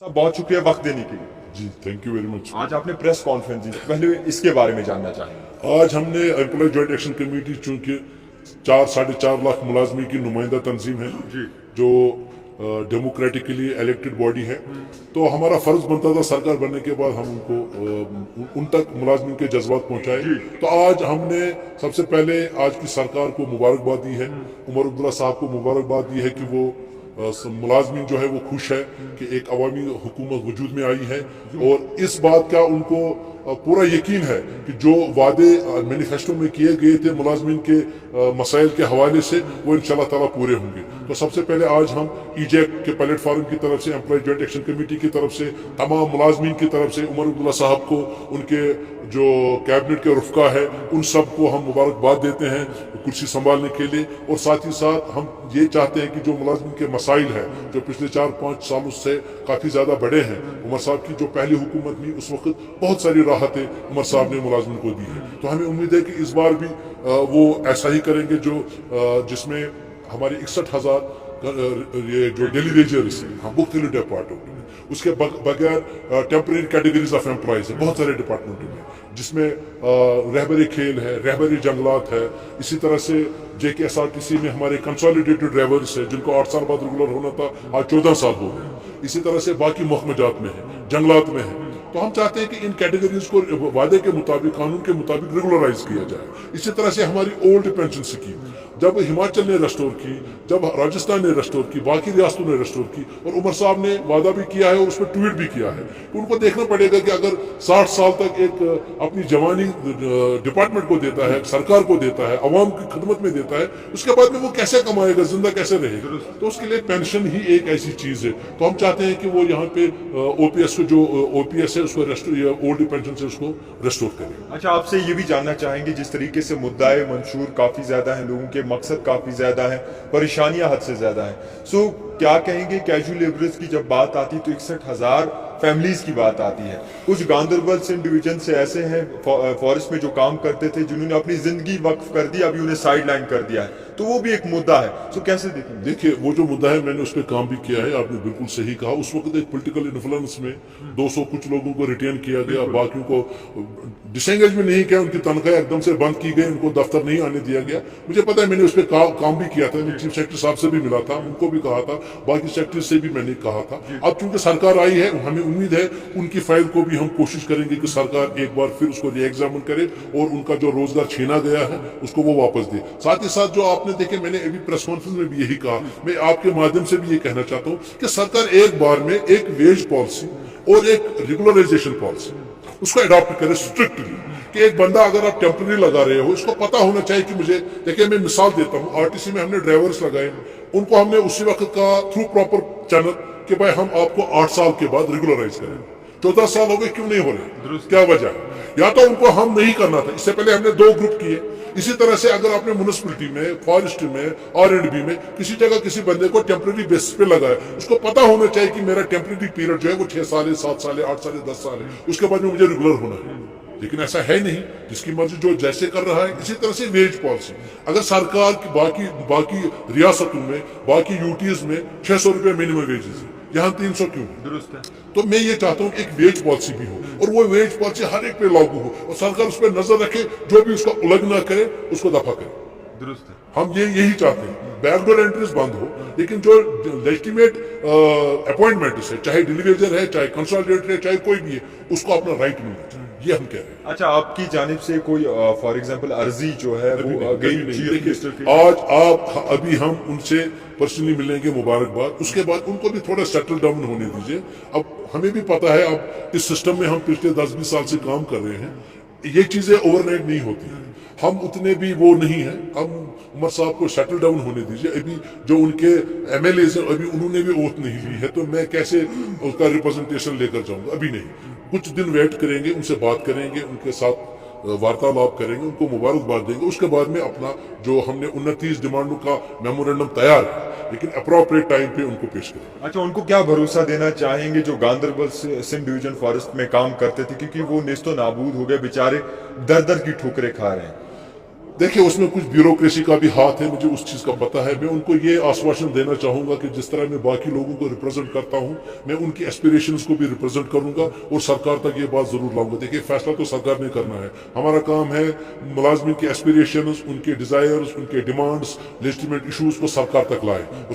साहब बहुत शुक्रिया वक्त देने के लिए। जी थैंक यू वेरी मच। आज आपने प्रेस कॉन्फ्रेंस दी, पहले इसके बारे में जानना चाहेंगे। आज हमने एम्प्लॉय जॉइंट एक्शन कमेटी, चूंकि 4-4.5 लाख मुलाजमी की नुमाइंदा तंजीम है जी। जो डेमोक्रेटिकली इलेक्टेड बॉडी है, तो हमारा फर्ज बनता था सरकार बनने के बाद हम उनको उन तक मुलाजमीन के जज्बात पहुंचाए। तो आज हमने सबसे पहले आज की सरकार को मुबारकबाद दी है, उमर अब्दुल्ला साहब को मुबारकबाद दी है कि वो मुलाजमीन जो है वो खुश है कि एक अवामी हुकूमत वजूद में आई है, और इस बात का उनको पूरा यकीन है कि जो वादे मैनिफेस्टो में किए गए थे मुलाजमीन के मसाइल के हवाले से वो इंशाल्लाह ताला पूरे होंगे। तो सबसे पहले आज हम ईजेक के प्लेटफॉर्म की तरफ से, एम्प्लॉय जॉइंट एक्शन कमेटी की तरफ से, तमाम मुलाजमीन की तरफ से उमर अब्दुल्ला साहब को, उनके जो कैबिनेट के रुफका है, उन सब को हम मुबारकबाद देते हैं कुर्सी संभालने के लिए। और साथ ही साथ हम ये चाहते हैं कि जो मुलाजमीन के मसाइल हैं जो पिछले 4-5 सालों से काफ़ी ज़्यादा बड़े हैं, उमर साहब की जो पहली हुकूमत थी उस वक्त बहुत सारी राहतें उमर साहब ने मुलाजमीन को दी है। तो हमें उम्मीद है कि इस बार भी वो ऐसा ही करेंगे, जो जिसमें हमारे 61,000 ये जो डेली वेजर्स हैं मुख्तलिफ डिपार्टमेंट में, उसके बगैर टेम्परेरी कैटेगरीज ऑफ एम्प्लॉयज है बहुत सारे डिपार्टमेंटों में, जिसमें रहबरी खेल है, रहबरी जंगलात है, इसी तरह से JKSRTC में हमारे कंसोलिडेटेड ड्राइवर्स है जिनको 8 साल बाद रेगुलर होना था, आज 14 साल हो गए। इसी तरह से बाकी महकमेजात में है, जंगलात में है। तो हम चाहते हैं कि इन कैटेगरीज को वादे के मुताबिक, कानून के मुताबिक रेगुलराइज किया जाए। इसी तरह से हमारी ओल्ड पेंशन स्कीम जब हिमाचल ने रेस्टोर की, जब राजस्थान ने रेस्टोर की, बाकी रियासतों ने रेस्टोर की, और उमर साहब ने वादा भी किया है और उस पर ट्वीट भी किया है, तो उनको देखना पड़ेगा कि अगर 60 साल तक एक अपनी जवानी डिपार्टमेंट को देता है, सरकार को देता है, अवाम की खिदमत में देता है, उसके बाद में वो कैसे कमाएगा, जिंदा कैसे रहेगा। तो उसके लिए पेंशन ही एक ऐसी चीज है। तो हम चाहते हैं कि वो यहाँ पे OPS को, जो OPS है उसको ओल्ड पेंशन से उसको रेस्टोर करें। अच्छा, आपसे ये भी जानना चाहेंगे, जिस तरीके से मुद्दाए मंशूर काफी ज्यादा है, लोगों के मकसद काफी ज्यादा है, परेशानियां हद से ज्यादा है, सो क्या कहेंगे कैजुअल लेबरर्स की जब बात आती तो 61,000 फैमिलीज की बात आती है। कुछ गांधरबल सिंध डिवीजन से ऐसे हैं फॉरेस्ट में जो काम करते थे, जिन्होंने अपनी जिंदगी वक्फ कर दी, अभी उन्हें साइड लाइन कर दिया है, तो वो भी एक मुद्दा है। तो कैसे देखें? देखिए, वो जो मुद्दा है मैंने उस पर काम भी किया है, आपने बिल्कुल सही कहा। उस वक्त एक पॉलिटिकल इन्फ्लुएंस में 200 कुछ लोगों को रिटेन किया गया, बाकियों को डिसएंगेज में नहीं किया, उनकी तनख्वाह एकदम से बंद की गई, उनको दफ्तर नहीं आने दिया गया। मुझे पता है, मैंने उस पर काम भी किया था, मैं चीफ सेक्रेटरी साहब से भी मिला था, उनको भी कहा था, बाकी सेक्रेटरी से भी मैंने कहा था। अब चूंकि सरकार आई है, हमें उम्मीद है उनकी फाइल को भी हम कोशिश करेंगे कि सरकार एक बार फिर उसको री-एग्जामिन करे और उनका जो रोजगार छीना गया है उसको वो वापस दे। साथ ही साथ जो आपने देखे, मैंने अभी प्रेस कॉन्फ्रेंस में भी यही कहा, मैं आपके माध्यम से भी ये कहना चाहता हूँ कि सरकार एक बार में एक वेज पॉलिसी और एक रेगुलराइजेशन पॉलिसी उसको अडॉप्ट करे स्ट्रिक्टली, कि एक बंदा अगर आप टेम्पररी लगा रहे हो, इसको पता होना चाहिए कि मुझे, देखिए मैं मिसाल देता हूँ, RTC में हमने ड्राइवर्स लगाए, उनको हमने उसी वक्त का थ्रू प्रॉपर चैनल कि भाई हम आपको 8 साल के बाद रेगुलराइज करें। 14 साल हो गए, क्यों नहीं हो रहे, क्या वजह? या तो उनको हम नहीं करना था, इससे पहले हमने 2 ग्रुप किए। इसी तरह से अगर आपने म्युनिसिपैलिटी में, फॉरेस्ट में, R&B में किसी जगह किसी बंदे को टेम्पररी बेसिस पे लगाया, उसको पता होना चाहिए कि मेरा टेम्पररी पीरियड जो है वो 6 साल है, 7 साल है, 8 साल है, 10 साल है, उसके बाद में मुझे रेगुलर होना है। लेकिन ऐसा है नहीं, जिसकी मर्जी जो जैसे कर रहा है। इसी तरह से वेज पॉलिसी, अगर सरकार की बाकी रियासतों में, बाकी यूटीज में 600 रुपये मिनिमम वेजेस है, यहाँ 300 क्यों? दुरुस्त है। तो मैं ये चाहता हूँ कि एक वेज पॉलिसी भी हो, और वो वेज पॉलिसी हर एक पे लागू हो, और सरकार उस पर नजर रखे, जो भी उसका उल्लंघन करे उसको दफा करे। दुरुस्त है। हम यही चाहते हैं, बैकडोर एंट्रीज बंद हो, लेकिन जो लेजिटिमेट अपॉइंटमेंट है, चाहे डिलीवेजर है, चाहे कंसल्टेंट है, चाहे कोई भी है, उसको अपना राइट मिलना चाहिए, ये हम कह रहे हैं। अच्छा, आपकी जानिब से कोई फॉर एग्जांपल अर्जी जो है वो गई नहीं। आज आप अभी हम उनसे पर्सनली मिलेंगे, मुबारकबाद, उसके बाद उनको भी थोड़ा सेटल डाउन होने दीजिए। अब हमें भी पता है, अब इस सिस्टम में हम पिछले 10-20 साल से काम कर रहे हैं, ये चीजें ओवरनाइट नहीं होती हैं, हम उतने भी वो नहीं है। हम उमर साहब को सेटल डाउन होने दीजिए। अभी जो उनके MLA हैं, अभी उन्होंने भी ओथ नहीं ली है, तो मैं कैसे उसका रिप्रेजेंटेशन लेकर जाऊंगा? अभी नहीं, कुछ दिन वेट करेंगे, उनसे बात करेंगे, उनके साथ वार्तालाप करेंगे, उनको मुबारकबाद देंगे, उसके बाद में अपना जो हमने 29 डिमांडों का मेमोरेंडम तैयार है, लेकिन अप्रोप्रिएट टाइम पे उनको पेश करें। अच्छा, उनको क्या भरोसा देना चाहेंगे जो गांधरबल सिंध डिवीजन फॉरेस्ट में काम करते थे, क्योंकि वो नेस्तो नाबूद हो गए बेचारे, दर दर की ठोकरें खा रहे हैं? देखिए उसमें कुछ ब्यूरोक्रेसी का भी हाथ है, मुझे उस चीज़ का पता है। मैं उनको ये आश्वासन देना चाहूँगा कि जिस तरह मैं बाकी लोगों को रिप्रेजेंट करता हूँ, मैं उनकी एस्पिरेशंस को भी रिप्रेजेंट करूँगा और सरकार तक ये बात ज़रूर लाऊंगा। देखिए फैसला तो सरकार ने करना है, हमारा काम है मुलाजमिन की एस्पिरेशंस, उनके डिज़ायर्स, उनके डिमांड्स, लेजिटिमेट इशूज़ को सरकार तक लाए।